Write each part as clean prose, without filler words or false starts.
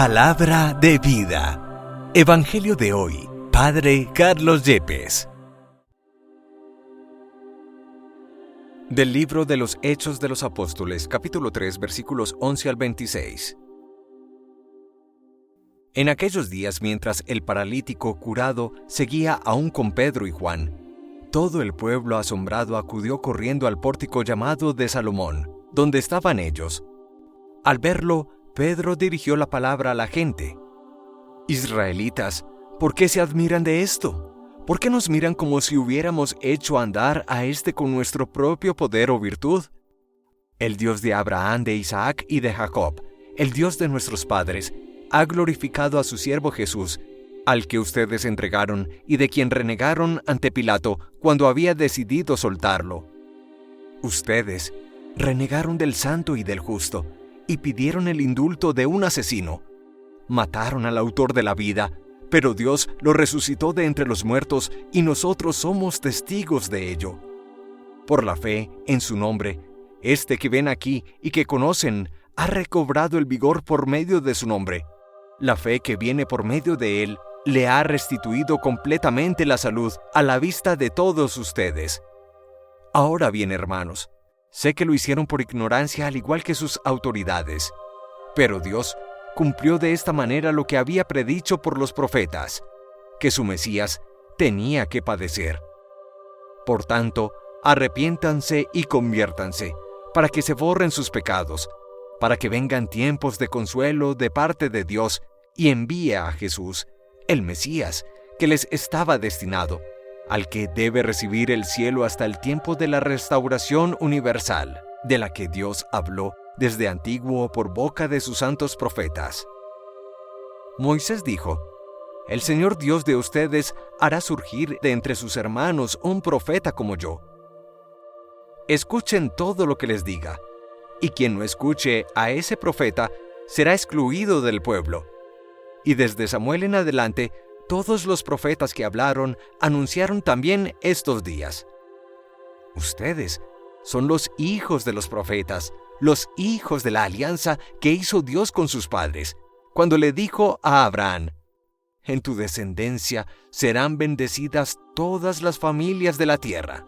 Palabra de vida. Evangelio de hoy. Padre Carlos Yepes. Del libro de los Hechos de los Apóstoles, capítulo 3, versículos 11 al 26. En aquellos días, mientras el paralítico curado seguía aún con Pedro y Juan, todo el pueblo asombrado acudió corriendo al pórtico llamado de Salomón, donde estaban ellos. Al verlo, Pedro dirigió la palabra a la gente. Israelitas, ¿por qué se admiran de esto? ¿Por qué nos miran como si hubiéramos hecho andar a este con nuestro propio poder o virtud? El Dios de Abraham, de Isaac y de Jacob, el Dios de nuestros padres, ha glorificado a su siervo Jesús, al que ustedes entregaron y de quien renegaron ante Pilato cuando había decidido soltarlo. Ustedes renegaron del santo y del justo y pidieron el indulto de un asesino. Mataron al autor de la vida, pero Dios lo resucitó de entre los muertos y nosotros somos testigos de ello. Por la fe en su nombre, este que ven aquí y que conocen ha recobrado el vigor por medio de su nombre. La fe que viene por medio de él le ha restituido completamente la salud a la vista de todos ustedes. Ahora bien, hermanos, sé que lo hicieron por ignorancia al igual que sus autoridades, pero Dios cumplió de esta manera lo que había predicho por los profetas, que su Mesías tenía que padecer. Por tanto, arrepiéntanse y conviértanse, para que se borren sus pecados, para que vengan tiempos de consuelo de parte de Dios y envíe a Jesús, el Mesías, que les estaba destinado, al que debe recibir el cielo hasta el tiempo de la restauración universal, de la que Dios habló desde antiguo por boca de sus santos profetas. Moisés dijo: El Señor Dios de ustedes hará surgir de entre sus hermanos un profeta como yo. Escuchen todo lo que les diga, y quien no escuche a ese profeta será excluido del pueblo. Y desde Samuel en adelante, todos los profetas que hablaron anunciaron también estos días. Ustedes son los hijos de los profetas, los hijos de la alianza que hizo Dios con sus padres, cuando le dijo a Abraham: En tu descendencia serán bendecidas todas las familias de la tierra.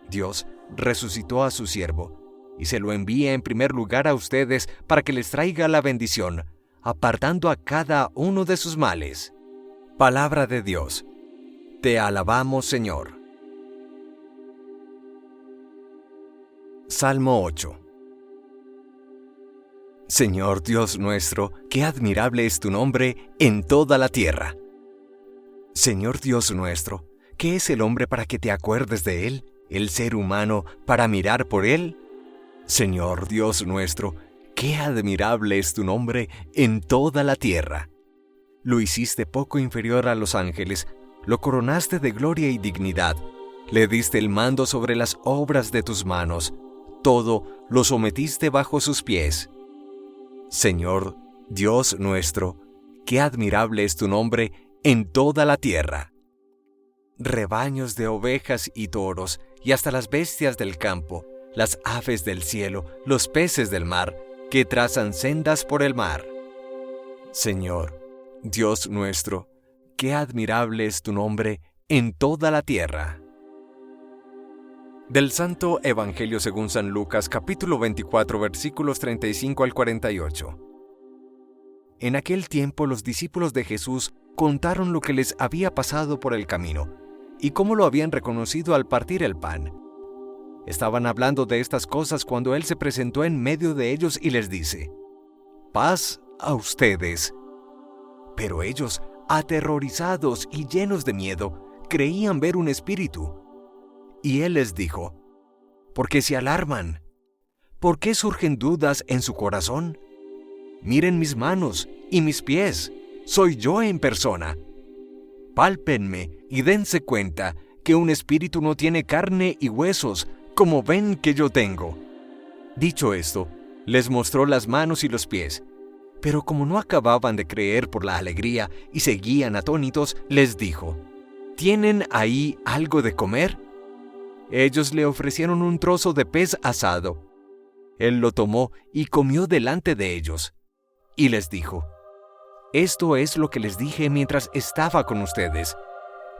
Dios resucitó a su siervo, y se lo envía en primer lugar a ustedes para que les traiga la bendición, apartando a cada uno de sus males. Palabra de Dios. Te alabamos, Señor. Salmo 8. Señor Dios nuestro, qué admirable es tu nombre en toda la tierra. Señor Dios nuestro, ¿qué es el hombre para que te acuerdes de él? ¿El ser humano para mirar por él? Señor Dios nuestro, qué admirable es tu nombre en toda la tierra. Lo hiciste poco inferior a los ángeles, lo coronaste de gloria y dignidad, le diste el mando sobre las obras de tus manos, todo lo sometiste bajo sus pies. Señor Dios nuestro, qué admirable es tu nombre en toda la tierra. Rebaños de ovejas y toros, y hasta las bestias del campo, las aves del cielo, los peces del mar, que trazan sendas por el mar. Señor Dios nuestro, qué admirable es tu nombre en toda la tierra. Del Santo Evangelio según San Lucas, capítulo 24, versículos 35 al 48. En aquel tiempo los discípulos de Jesús contaron lo que les había pasado por el camino, y cómo lo habían reconocido al partir el pan. Estaban hablando de estas cosas cuando Él se presentó en medio de ellos y les dice: Paz a ustedes. Pero ellos, aterrorizados y llenos de miedo, creían ver un espíritu. Y Él les dijo: ¿Por qué se alarman? ¿Por qué surgen dudas en su corazón? Miren mis manos y mis pies, soy yo en persona. Pálpenme y dense cuenta que un espíritu no tiene carne y huesos, como ven que yo tengo. Dicho esto, les mostró las manos y los pies. Pero como no acababan de creer por la alegría y seguían atónitos, les dijo: ¿Tienen ahí algo de comer? Ellos le ofrecieron un trozo de pez asado. Él lo tomó y comió delante de ellos. Y les dijo: Esto es lo que les dije mientras estaba con ustedes,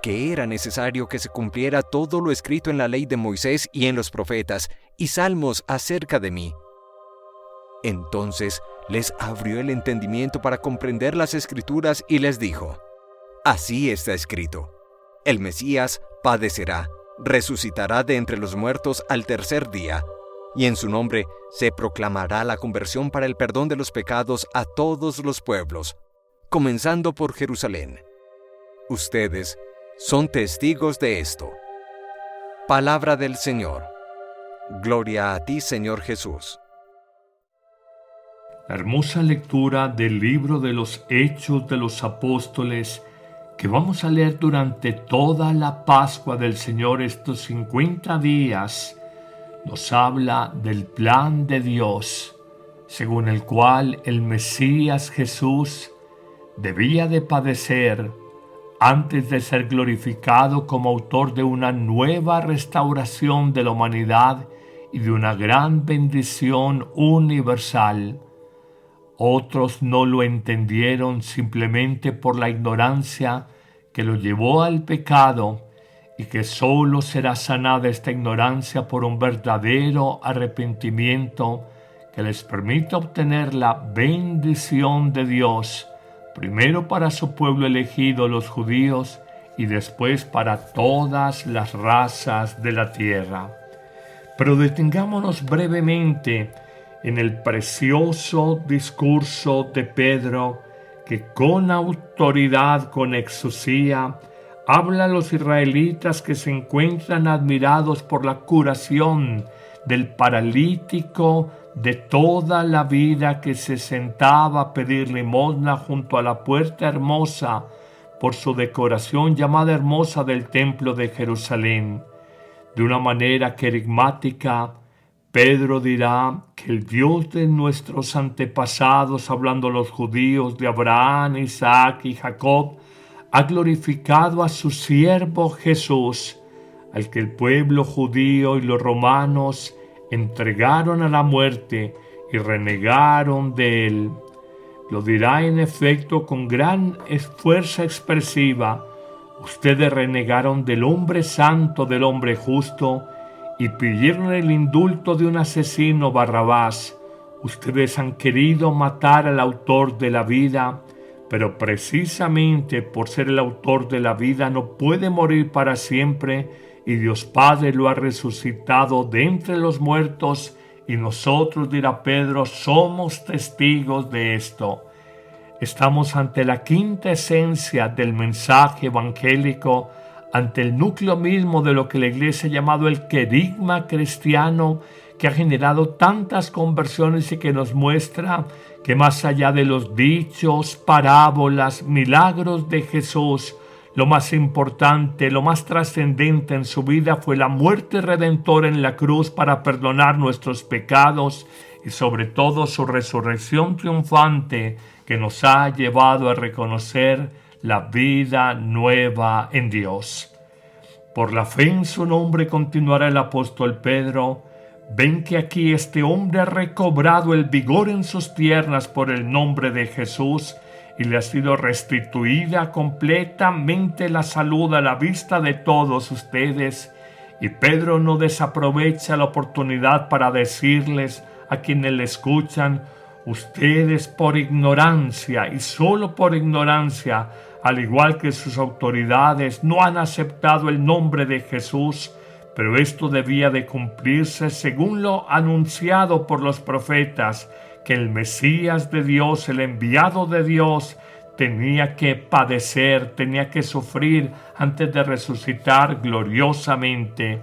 que era necesario que se cumpliera todo lo escrito en la ley de Moisés y en los profetas y salmos acerca de mí. Entonces les abrió el entendimiento para comprender las Escrituras y les dijo: Así está escrito: el Mesías padecerá, resucitará de entre los muertos al tercer día, y en su nombre se proclamará la conversión para el perdón de los pecados a todos los pueblos, comenzando por Jerusalén. Ustedes son testigos de esto. Palabra del Señor. Gloria a ti, Señor Jesús. La hermosa lectura del libro de los Hechos de los Apóstoles que vamos a leer durante toda la Pascua del Señor, estos 50 días, nos habla del plan de Dios, según el cual el Mesías Jesús debía de padecer antes de ser glorificado como autor de una nueva restauración de la humanidad y de una gran bendición universal. Otros no lo entendieron simplemente por la ignorancia que lo llevó al pecado, y que solo será sanada esta ignorancia por un verdadero arrepentimiento que les permita obtener la bendición de Dios, primero para su pueblo elegido, los judíos, y después para todas las razas de la tierra. Pero detengámonos brevemente en el precioso discurso de Pedro, que con autoridad, con exusía, habla a los israelitas que se encuentran admirados por la curación del paralítico de toda la vida que se sentaba a pedir limosna junto a la puerta hermosa por su decoración llamada hermosa del templo de Jerusalén. De una manera querigmática, Pedro dirá que el Dios de nuestros antepasados, hablando a los judíos de Abraham, Isaac y Jacob, ha glorificado a su siervo Jesús, al que el pueblo judío y los romanos entregaron a la muerte y renegaron de él. Lo dirá en efecto con gran fuerza expresiva: ustedes renegaron del hombre santo, del hombre justo, y pidieron el indulto de un asesino, Barrabás. Ustedes han querido matar al autor de la vida, pero precisamente por ser el autor de la vida no puede morir para siempre, y Dios Padre lo ha resucitado de entre los muertos, y nosotros, dirá Pedro, somos testigos de esto. Estamos ante la quinta esencia del mensaje evangélico, ante el núcleo mismo de lo que la Iglesia ha llamado el querigma cristiano, que ha generado tantas conversiones y que nos muestra que más allá de los dichos, parábolas, milagros de Jesús, lo más importante, lo más trascendente en su vida fue la muerte redentora en la cruz para perdonar nuestros pecados, y sobre todo su resurrección triunfante que nos ha llevado a reconocer la vida nueva en Dios. Por la fe en su nombre, continuará el apóstol Pedro, ven que aquí este hombre ha recobrado el vigor en sus piernas por el nombre de Jesús, y le ha sido restituida completamente la salud a la vista de todos ustedes. Y Pedro no desaprovecha la oportunidad para decirles a quienes le escuchan: ustedes por ignorancia, y solo por ignorancia, al igual que sus autoridades, no han aceptado el nombre de Jesús, pero esto debía de cumplirse según lo anunciado por los profetas, que el Mesías de Dios, el enviado de Dios, tenía que padecer, tenía que sufrir antes de resucitar gloriosamente.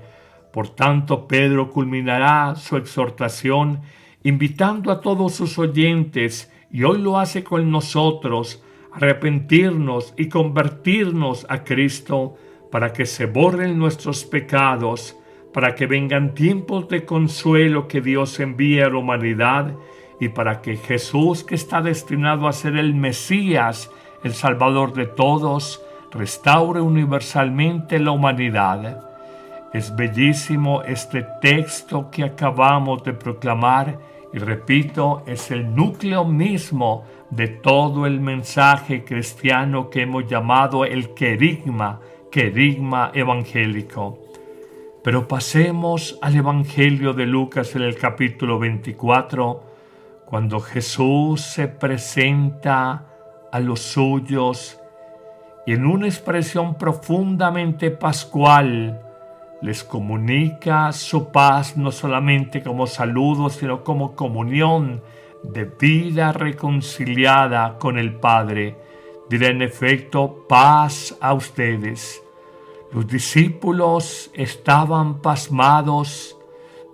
Por tanto, Pedro culminará su exhortación invitando a todos sus oyentes, y hoy lo hace con nosotros, a arrepentirnos y convertirnos a Cristo, para que se borren nuestros pecados, para que vengan tiempos de consuelo que Dios envíe a la humanidad, y para que Jesús, que está destinado a ser el Mesías, el Salvador de todos, restaure universalmente la humanidad. Es bellísimo este texto que acabamos de proclamar, Y repito, es el núcleo mismo de todo el mensaje cristiano que hemos llamado el querigma evangélico. Pero pasemos al Evangelio de Lucas en el capítulo 24, cuando Jesús se presenta a los suyos y en una expresión profundamente pascual les comunica su paz no solamente como saludo, sino como comunión de vida reconciliada con el Padre. Dirá en efecto, paz a ustedes. Los discípulos estaban pasmados,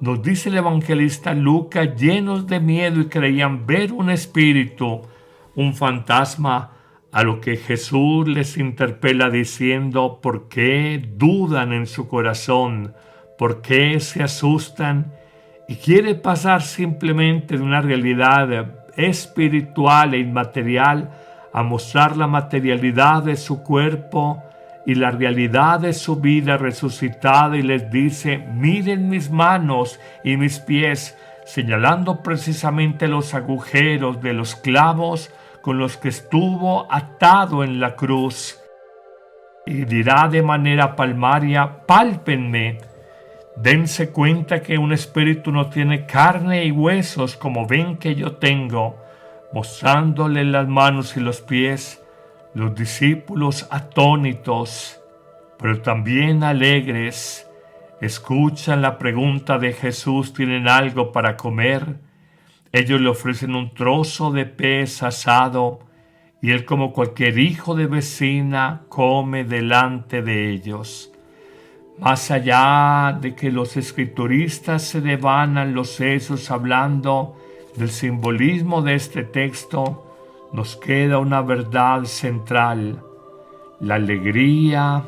nos dice el evangelista Lucas, llenos de miedo y creían ver un espíritu, un fantasma, a lo que Jesús les interpela diciendo, ¿por qué dudan en su corazón? ¿Por qué se asustan? Y quiere pasar simplemente de una realidad espiritual e inmaterial a mostrar la materialidad de su cuerpo y la realidad de su vida resucitada, y les dice, miren mis manos y mis pies, señalando precisamente los agujeros de los clavos con los que estuvo atado en la cruz. Y dirá de manera palmaria, pálpenme, dense cuenta que un espíritu no tiene carne y huesos como ven que yo tengo. Mostrándole las manos y los pies, los discípulos atónitos, pero también alegres, escuchan la pregunta de Jesús, ¿tienen algo para comer? Ellos le ofrecen un trozo de pez asado y él, como cualquier hijo de vecina, come delante de ellos. Más allá de que los escrituristas se devanan los sesos hablando del simbolismo de este texto, nos queda una verdad central. La alegría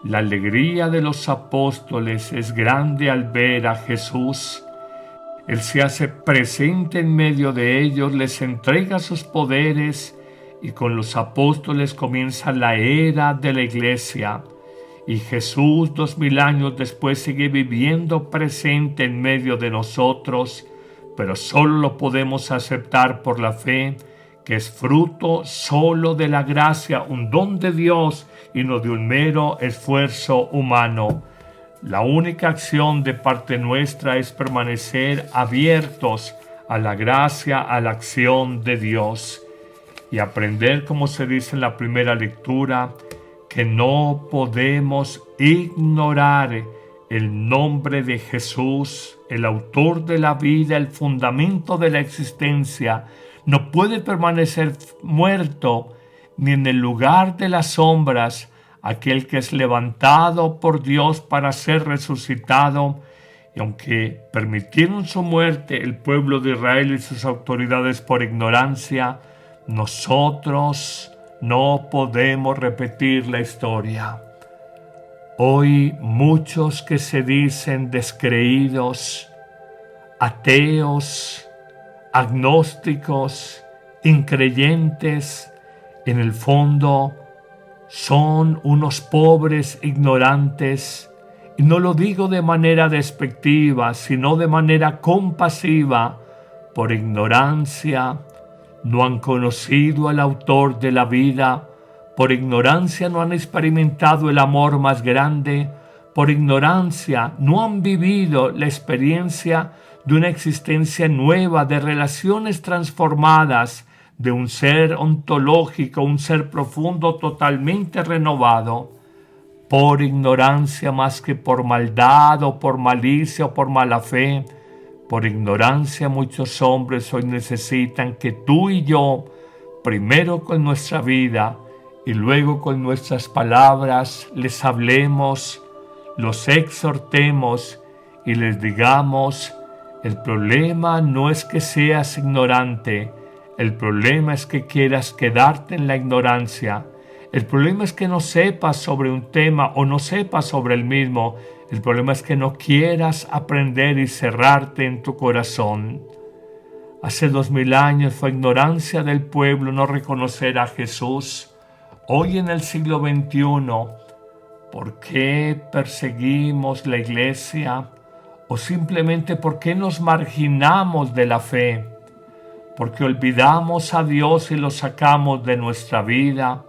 de los apóstoles es grande al ver a Jesús. Él se hace presente en medio de ellos, les entrega sus poderes y con los apóstoles comienza la era de la iglesia. Y Jesús 2000 años después sigue viviendo presente en medio de nosotros, pero solo lo podemos aceptar por la fe, que es fruto solo de la gracia, un don de Dios y no de un mero esfuerzo humano. La única acción de parte nuestra es permanecer abiertos a la gracia, a la acción de Dios y aprender, como se dice en la primera lectura, que no podemos ignorar el nombre de Jesús, el autor de la vida, el fundamento de la existencia. No puede permanecer muerto ni en el lugar de las sombras aquel que es levantado por Dios para ser resucitado. Y aunque permitieron su muerte el pueblo de Israel y sus autoridades por ignorancia, nosotros no podemos repetir la historia. Hoy muchos que se dicen descreídos, ateos, agnósticos, increyentes, en el fondo son unos pobres ignorantes, y no lo digo de manera despectiva, sino de manera compasiva. Por ignorancia no han conocido al autor de la vida, por ignorancia no han experimentado el amor más grande, por ignorancia no han vivido la experiencia de una existencia nueva, de relaciones transformadas, de un ser ontológico, un ser profundo totalmente renovado. Por ignorancia más que por maldad o por malicia o por mala fe, por ignorancia muchos hombres hoy necesitan que tú y yo, primero con nuestra vida y luego con nuestras palabras, les hablemos, los exhortemos y les digamos: el problema no es que seas ignorante, el problema es que quieras quedarte en la ignorancia. El problema es que no sepas sobre un tema o no sepas sobre el mismo. El problema es que no quieras aprender y cerrarte en tu corazón. Hace 2000 años fue ignorancia del pueblo no reconocer a Jesús. Hoy en el siglo XXI, ¿por qué perseguimos la iglesia? o simplemente porque nos marginamos de la fe, porque olvidamos a Dios y lo sacamos de nuestra vida,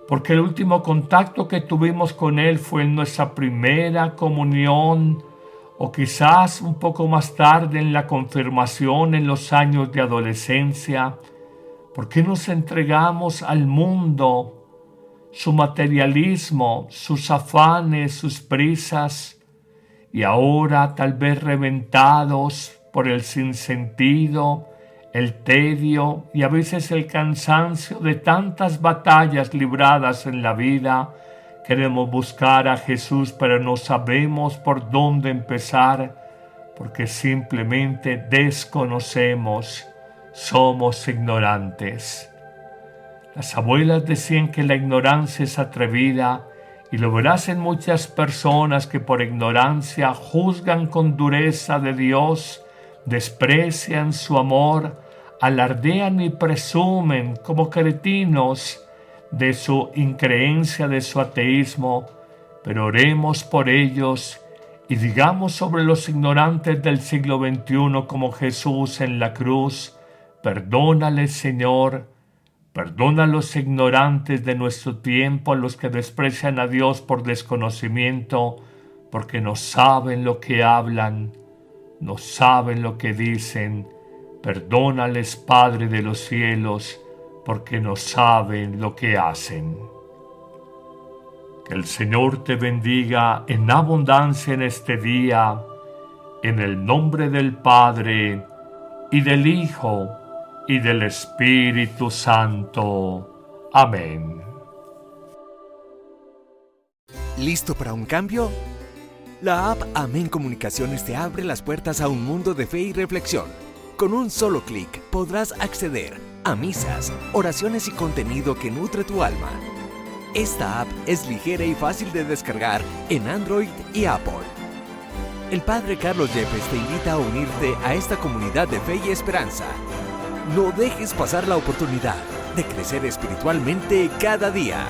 porque el último contacto que tuvimos con Él fue en nuestra primera comunión, o quizás un poco más tarde en la confirmación en los años de adolescencia. ¿Por qué nos entregamos al mundo, su materialismo, sus afanes, sus prisas? Y ahora, tal vez reventados por el sinsentido, el tedio y a veces el cansancio de tantas batallas libradas en la vida, queremos buscar a Jesús, pero no sabemos por dónde empezar, porque simplemente desconocemos, somos ignorantes. Las abuelas decían que la ignorancia es atrevida, y lo verás en muchas personas que por ignorancia juzgan con dureza de Dios, desprecian su amor, alardean y presumen como cretinos de su increencia, de su ateísmo. Pero oremos por ellos y digamos sobre los ignorantes del siglo XXI como Jesús en la cruz: perdónales, Señor, perdona a los ignorantes de nuestro tiempo, a los que desprecian a Dios por desconocimiento, porque no saben lo que hablan, no saben lo que dicen. Perdónales, Padre de los cielos, porque no saben lo que hacen. Que el Señor te bendiga en abundancia en este día, en el nombre del Padre, y del Hijo, y del Espíritu Santo. Amén. ¿Listo para un cambio? La app Amén Comunicaciones te abre las puertas a un mundo de fe y reflexión. Con un solo clic podrás acceder a misas, oraciones y contenido que nutre tu alma. Esta app es ligera y fácil de descargar en Android y Apple. El Padre Carlos Yepes te invita a unirte a esta comunidad de fe y esperanza. No dejes pasar la oportunidad de crecer espiritualmente cada día.